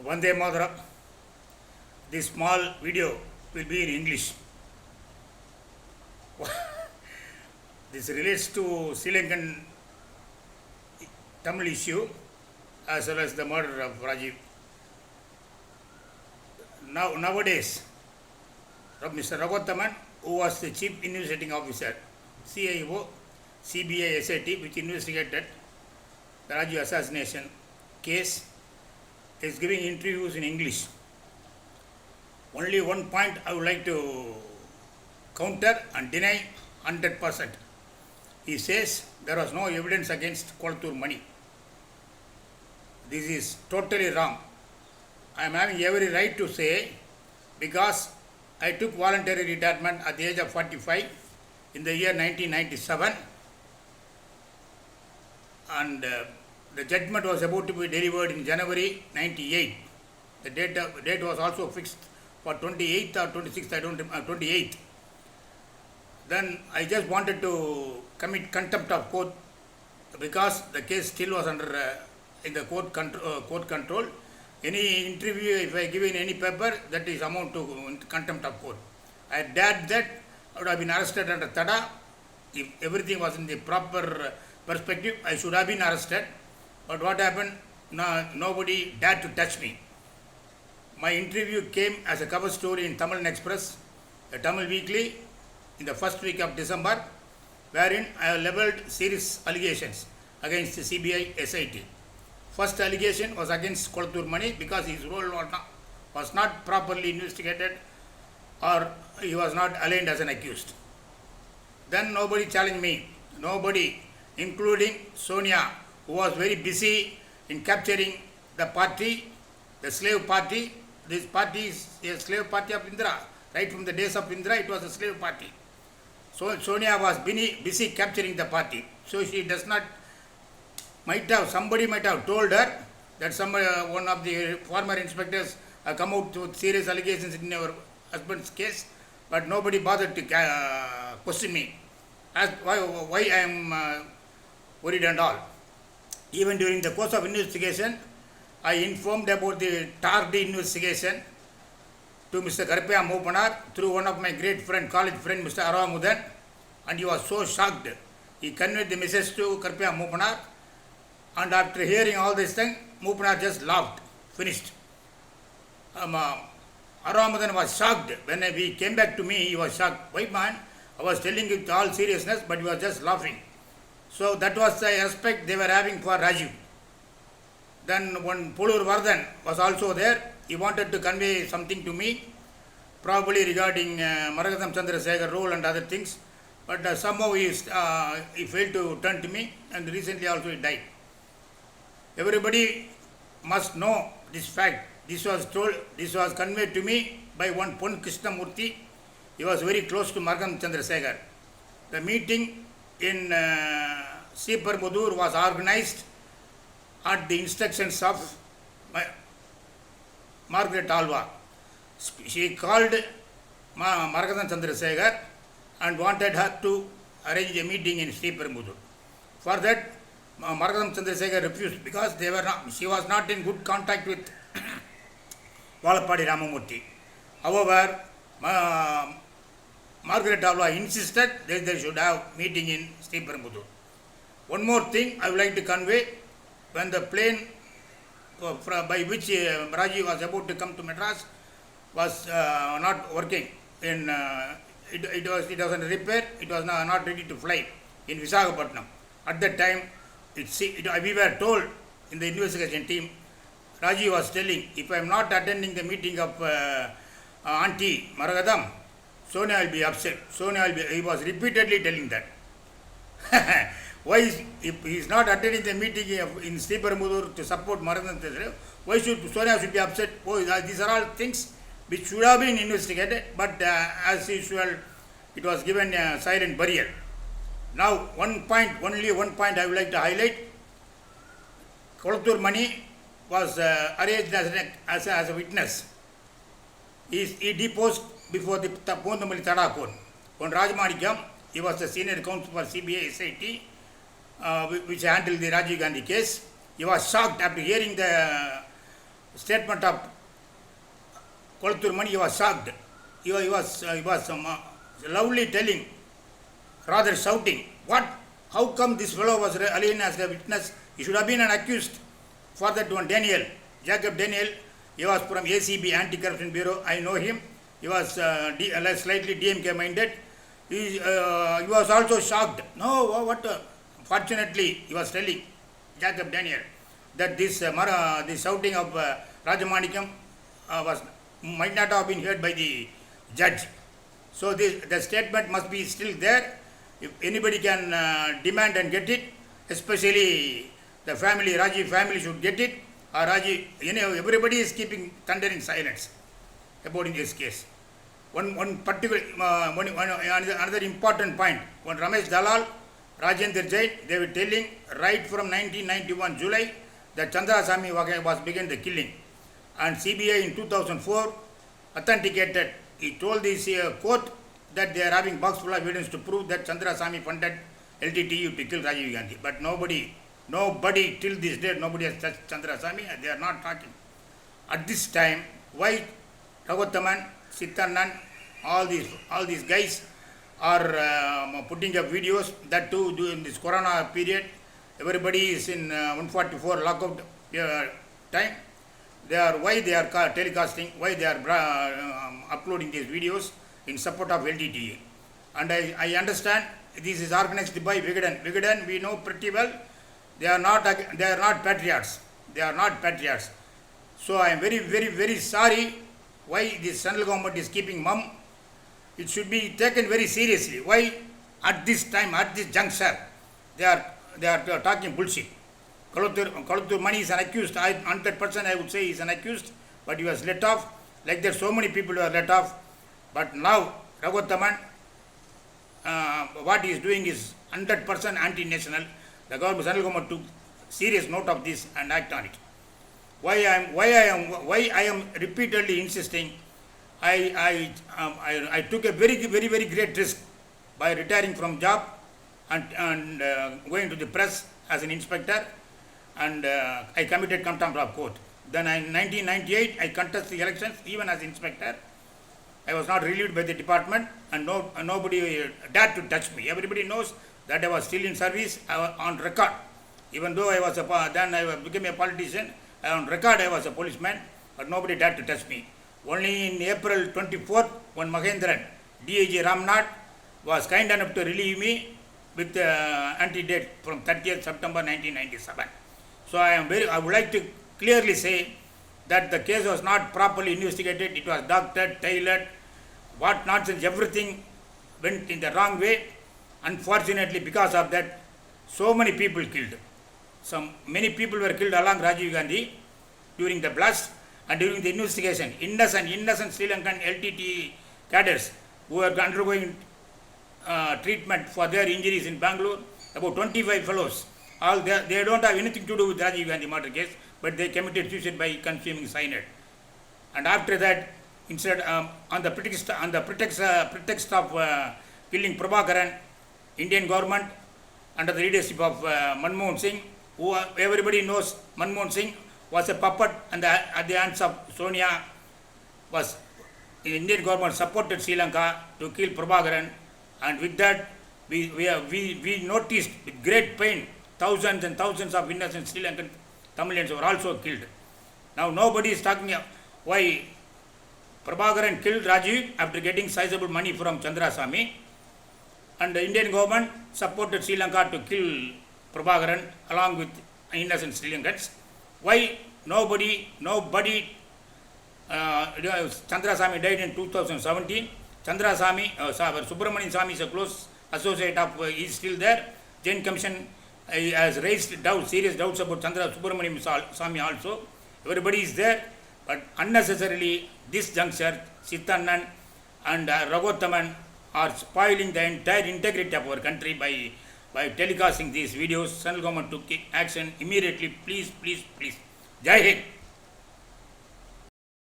Vande Mataram. This small video will be in English. This relates to Sri Lankan Tamil issue as well as the murder of Rajiv. Nowadays, Mr. Raghuvathaman, who was the Chief Investigating Officer, CIO, CBI, SIT, which investigated the Rajiv assassination case, is giving interviews in English. Only one point I would like to counter and deny 100%. He says there was no evidence against Kolattur Mani. This is totally wrong. I am having every right to say, because I took voluntary retirement at the age of 45 in the year 1997, and the judgment was about to be delivered in January 98. The date was also fixed for 28th or 26th, I don't remember, 28th. Then I just wanted to commit contempt of court because the case still was under in the court control. Any interview, if I give in any paper, that is amount to contempt of court. I dared that, I would have been arrested under TADA. If everything was in the proper perspective, I should have been arrested. But what happened? Nobody dared to touch me. My interview came as a cover story in Tamil Express, a Tamil weekly, in the first week of December, wherein I leveled serious allegations against the CBI SIT. First allegation was against Kolattur Mani because his role was not properly investigated or he was not aligned as an accused. Then nobody challenged me. Nobody, including Sonia, who was very busy in capturing the party, the slave party. This party is a slave party of Indira. Right from the days of Indira, it was a slave party. So Sonia was busy capturing the party. So she does not, somebody might have told her that one of the former inspectors have come out with serious allegations in our husband's case, but nobody bothered to question me. As why I am worried and all. Even during the course of investigation, I informed about the tardy investigation to Mr. Karpaya Mopanar through one of my great friend, college friend, Mr. Aramudan, and he was so shocked. He conveyed the message to Karpaya Mopanar, and after hearing all this thing, Mopanar just laughed, finished. Aramudan was shocked. When he came back to me, he was shocked. Why, man? I was telling you with all seriousness, but he was just laughing. So that was the respect they were having for Rajiv. Then one Pulur Vardhan was also there. He wanted to convey something to me, probably regarding Maragatham Chandrasekhar role and other things. But somehow he failed to turn to me, and recently also he died. Everybody must know this fact. This was conveyed to me by one Pon Krishnamurthy. He was very close to Maragatham Chandrasekhar. The meeting in Sriperumbudur was organized at the instructions of Margaret Alva. She called Maragatham Chandrasekhar and wanted her to arrange a meeting in Sriperumbudur. For that, Maragatham Chandrasekhar refused because she was not in good contact with Valapadi Ramamurthy. However, Margaret Alva insisted that they should have meeting in Sriperumbudur. One more thing I would like to convey. When the plane by which Rajiv was about to come to Madras was not working, it was under repair, it was not ready to fly in Visakhapatnam. At that time, we were told in the investigation team, Rajiv was telling, if I am not attending the meeting of Auntie Maragatham, Sonia will be upset. He was repeatedly telling that. Why, if he is not attending the meeting in Sriperumbudur to support Maragatham Chandrasekhar, why should Sonia be upset? These are all things which should have been investigated, but as usual, it was given a silent burial. Now, only one point I would like to highlight. Kolattur Mani was arranged as a witness. He deposed before the Pondamali TADA court. On Rajamanikam, he was the senior counsel for CBI SIT, which handled the Rajiv Gandhi case. He was shocked after hearing the statement of Kolattur Mani, he was shocked. He was loudly telling, rather shouting, what? How come this fellow was alien as a witness? He should have been an accused. For that one, Daniel, Jacob Daniel, he was from ACB, Anti-Corruption Bureau. I know him. He was slightly DMK minded. He was also shocked. No, what? Fortunately, he was telling Jacob Daniel that this shouting of Rajamanikam might not have been heard by the judge. So the statement must be still there. If anybody can demand and get it, especially the family, Rajiv family should get it, or Rajiv, everybody is keeping thundering silence about in this case. One particular, another important point, when Ramesh Dalal, Rajendra Jain, they were telling right from 1991 July that Chandrasamy was began the killing. And CBI in 2004 authenticated, he told this court that they are having box full of evidence to prove that Chandrasamy funded LTTE to kill Rajiv Gandhi. But nobody till this day, nobody has touched Chandrasamy, and they are not talking. At this time, why Raghuttaman, Sittannan, all these guys are putting up videos, that too during this Corona period, everybody is in 144 lockout time. Why they are telecasting, why they are uploading these videos in support of LTTE. And I understand this is organized by Vigadan. Vigadan, we know pretty well, they are not patriots. They are not patriots. So I am very, very, very sorry why the central government is keeping mum. It should be taken very seriously. Why at this time, at this juncture, they are talking bullshit. Kolattur Mani is an accused. 100% I would say he is an accused, but he was let off. Like that, so many people were let off. But now, Raghuttaman, what he is doing is 100% anti-national. The central government took serious note of this and act on it. Why I am repeatedly insisting. I took a very, very, very great risk by retiring from job and going to the press as an inspector, and I committed contempt of court. Then in 1998, I contested the elections even as inspector. I was not relieved by the department, and nobody dared to touch me. Everybody knows that I was still in service on record. Even though then I became a politician, on record I was a policeman, but nobody dared to touch me. Only in April 24th, when Mahendran, DIG Ramnath, was kind enough to relieve me with antedate from 30th September 1997. So I would like to clearly say that the case was not properly investigated. It was doctored, tailored, what nonsense, everything went in the wrong way. Unfortunately, because of that, so many people killed. Many people were killed along Rajiv Gandhi during the blast and during the investigation. Innocent Sri Lankan LTTE cadres who were undergoing treatment for their injuries in Bangalore, about 25 fellows. They don't have anything to do with Rajiv Gandhi murder case, but they committed suicide by consuming cyanide. And after that, instead on the pretext of killing Prabhakaran, Indian government under the leadership of Manmohan Singh, who everybody knows Manmohan Singh was a puppet and at the hands of Sonia. The Indian government supported Sri Lanka to kill Prabhakaran, and with that we noticed with great pain thousands and thousands of innocent Sri Lankan Tamilians were also killed. Now nobody is talking why Prabhakaran killed Rajiv after getting sizable money from Chandrasamy, and the Indian government supported Sri Lanka to kill Prabhakaran along with innocent Sri Lankans. Why nobody Chandrasamy died in 2017. Subramanian Swamy is a close associate of, he is still there. Jain Commission has raised serious doubts about Subramanian Swamy also. Everybody is there, but unnecessarily this juncture, Sittannan and Raghuttaman are spoiling the entire integrity of our country by telecasting these videos. Central government took action immediately. Please. Jai Hind.